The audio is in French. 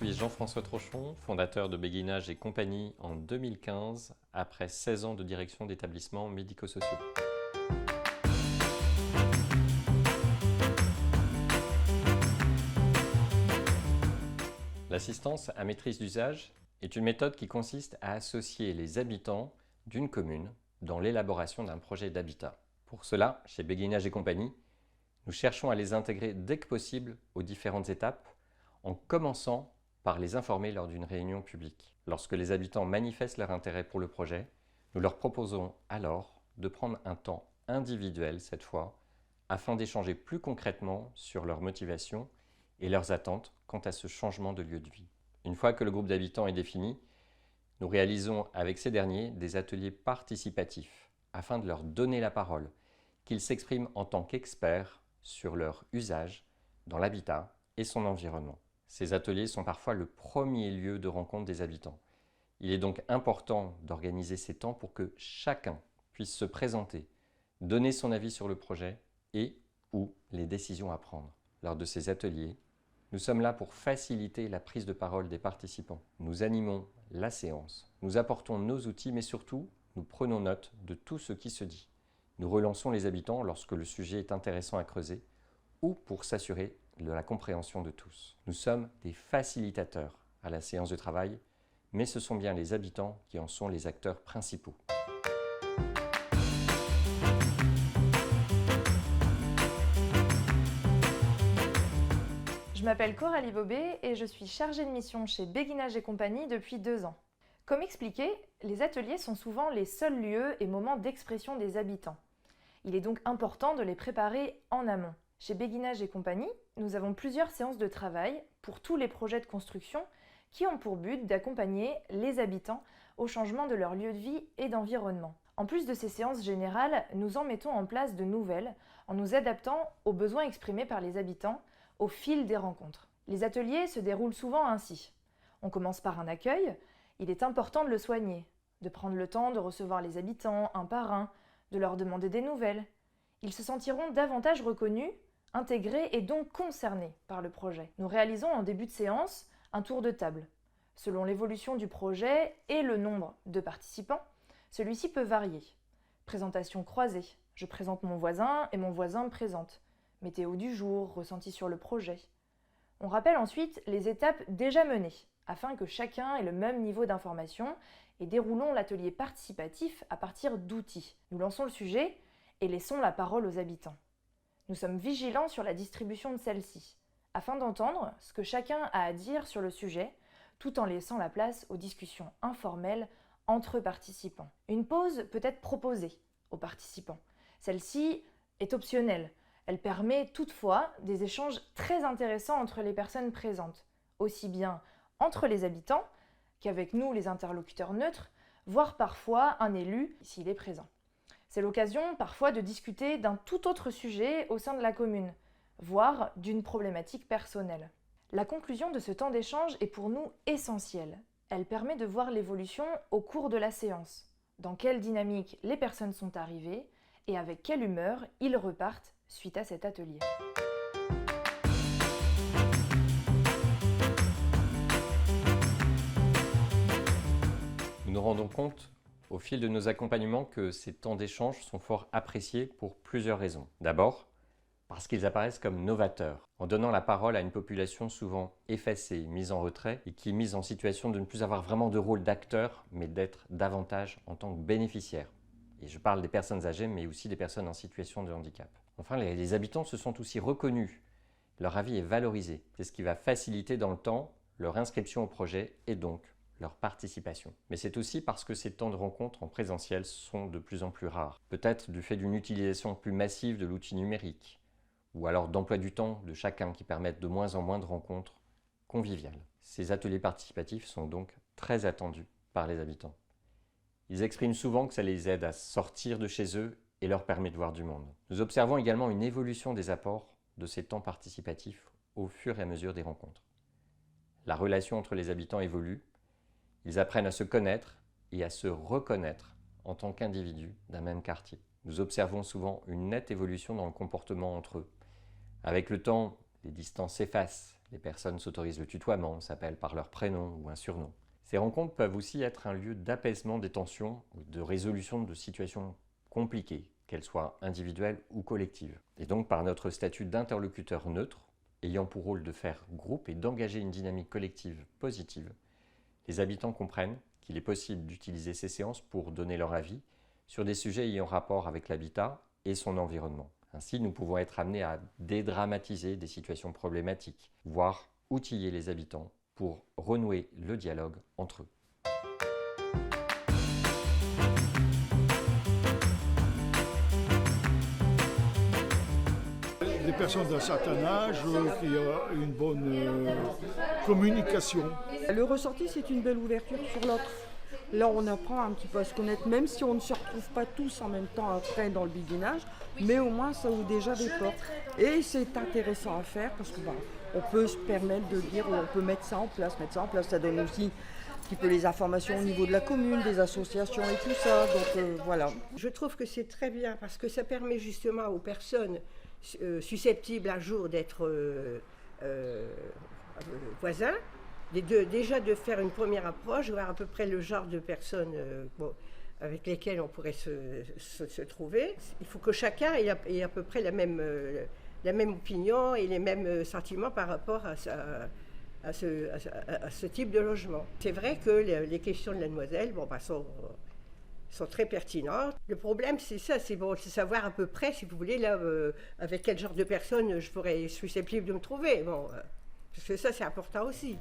suis Jean-François Trochon, fondateur de Béguinage et compagnie en 2015, après 16 ans de direction d'établissements médico-sociaux. L'assistance à maîtrise d'usage est une méthode qui consiste à associer les habitants d'une commune dans l'élaboration d'un projet d'habitat. Pour cela, chez Béguinage et compagnie, nous cherchons à les intégrer dès que possible aux différentes étapes, en commençant par les informer lors d'une réunion publique. Lorsque les habitants manifestent leur intérêt pour le projet, nous leur proposons alors de prendre un temps individuel cette fois, afin d'échanger plus concrètement sur leurs motivations et leurs attentes quant à ce changement de lieu de vie. Une fois que le groupe d'habitants est défini, nous réalisons avec ces derniers des ateliers participatifs afin de leur donner la parole, qu'ils s'expriment en tant qu'experts sur leur usage dans l'habitat et son environnement. Ces ateliers sont parfois le premier lieu de rencontre des habitants. Il est donc important d'organiser ces temps pour que chacun puisse se présenter, donner son avis sur le projet et ou les décisions à prendre. Lors de ces ateliers, nous sommes là pour faciliter la prise de parole des participants. Nous animons la séance, nous apportons nos outils, mais surtout, nous prenons note de tout ce qui se dit. Nous relançons les habitants lorsque le sujet est intéressant à creuser ou pour s'assurer de la compréhension de tous. Nous sommes des facilitateurs à la séance de travail, mais ce sont bien les habitants qui en sont les acteurs principaux. Je m'appelle Coralie Bobet et je suis chargée de mission chez Béguinage et compagnie depuis 2 ans. Comme expliqué, les ateliers sont souvent les seuls lieux et moments d'expression des habitants. Il est donc important de les préparer en amont. Chez Béguinage et compagnie, nous avons plusieurs séances de travail pour tous les projets de construction qui ont pour but d'accompagner les habitants au changement de leur lieu de vie et d'environnement. En plus de ces séances générales, nous en mettons en place de nouvelles en nous adaptant aux besoins exprimés par les habitants au fil des rencontres. Les ateliers se déroulent souvent ainsi. On commence par un accueil. Il est important de le soigner, de prendre le temps de recevoir les habitants un par un, de leur demander des nouvelles. Ils se sentiront davantage reconnus, intégrés et donc concernés par le projet. Nous réalisons en début de séance un tour de table. Selon l'évolution du projet et le nombre de participants, celui-ci peut varier. Présentation croisée. Je présente mon voisin et mon voisin me présente. Météo du jour, ressenti sur le projet. On rappelle ensuite les étapes déjà menées, afin que chacun ait le même niveau d'information et déroulons l'atelier participatif à partir d'outils. Nous lançons le sujet et laissons la parole aux habitants. Nous sommes vigilants sur la distribution de celle-ci, afin d'entendre ce que chacun a à dire sur le sujet, tout en laissant la place aux discussions informelles entre participants. Une pause peut être proposée aux participants. Celle-ci est optionnelle. Elle permet toutefois des échanges très intéressants entre les personnes présentes, aussi bien entre les habitants qu'avec nous les interlocuteurs neutres, voire parfois un élu s'il est présent. C'est l'occasion parfois de discuter d'un tout autre sujet au sein de la commune, voire d'une problématique personnelle. La conclusion de ce temps d'échange est pour nous essentielle. Elle permet de voir l'évolution au cours de la séance, dans quelle dynamique les personnes sont arrivées et avec quelle humeur ils repartent suite à cet atelier. Nous nous rendons compte au fil de nos accompagnements que ces temps d'échange sont fort appréciés pour plusieurs raisons. D'abord, parce qu'ils apparaissent comme novateurs, en donnant la parole à une population souvent effacée, mise en retrait et qui est mise en situation de ne plus avoir vraiment de rôle d'acteur, mais d'être davantage en tant que bénéficiaire. Et je parle des personnes âgées, mais aussi des personnes en situation de handicap. Enfin, les habitants se sentent aussi reconnus. Leur avis est valorisé. C'est ce qui va faciliter dans le temps leur inscription au projet et donc leur participation. Mais c'est aussi parce que ces temps de rencontre en présentiel sont de plus en plus rares. Peut-être du fait d'une utilisation plus massive de l'outil numérique, ou alors d'emploi du temps de chacun qui permettent de moins en moins de rencontres conviviales. Ces ateliers participatifs sont donc très attendus par les habitants. Ils expriment souvent que ça les aide à sortir de chez eux et leur permet de voir du monde. Nous observons également une évolution des apports de ces temps participatifs au fur et à mesure des rencontres. La relation entre les habitants évolue, ils apprennent à se connaître et à se reconnaître en tant qu'individus d'un même quartier. Nous observons souvent une nette évolution dans le comportement entre eux. Avec le temps, les distances s'effacent, les personnes s'autorisent le tutoiement, s'appellent par leur prénom ou un surnom. Ces rencontres peuvent aussi être un lieu d'apaisement des tensions ou de résolution de situations compliquées, qu'elles soient individuelles ou collectives. Et donc par notre statut d'interlocuteur neutre, ayant pour rôle de faire groupe et d'engager une dynamique collective positive, les habitants comprennent qu'il est possible d'utiliser ces séances pour donner leur avis sur des sujets ayant rapport avec l'habitat et son environnement. Ainsi, nous pouvons être amenés à dédramatiser des situations problématiques, voire outiller les habitants pour renouer le dialogue entre eux. Des personnes d'un certain âge qui ont une bonne communication. Le ressenti, c'est une belle ouverture sur l'autre. Là, on apprend un petit peu à se connaître, même si on ne se retrouve pas tous en même temps après dans le béguinage, mais au moins ça ouvre déjà des portes. Et c'est intéressant à faire parce que on peut se permettre de dire, on peut mettre ça en place. Ça donne aussi un petit peu les informations au niveau de la commune, des associations et tout ça. Donc voilà. Je trouve que c'est très bien parce que ça permet justement aux personnes susceptibles un jour d'être voisins, déjà de faire une première approche, voir à peu près le genre de personnes avec lesquelles on pourrait se trouver. Il faut que chacun ait à peu près la même opinion et les mêmes sentiments par rapport à ce type de logement. C'est vrai que les questions de la demoiselle sont très pertinentes. Le problème, c'est ça, c'est savoir à peu près, si vous voulez, là, avec quel genre de personne je suis susceptible de me trouver. Parce que ça, c'est important aussi.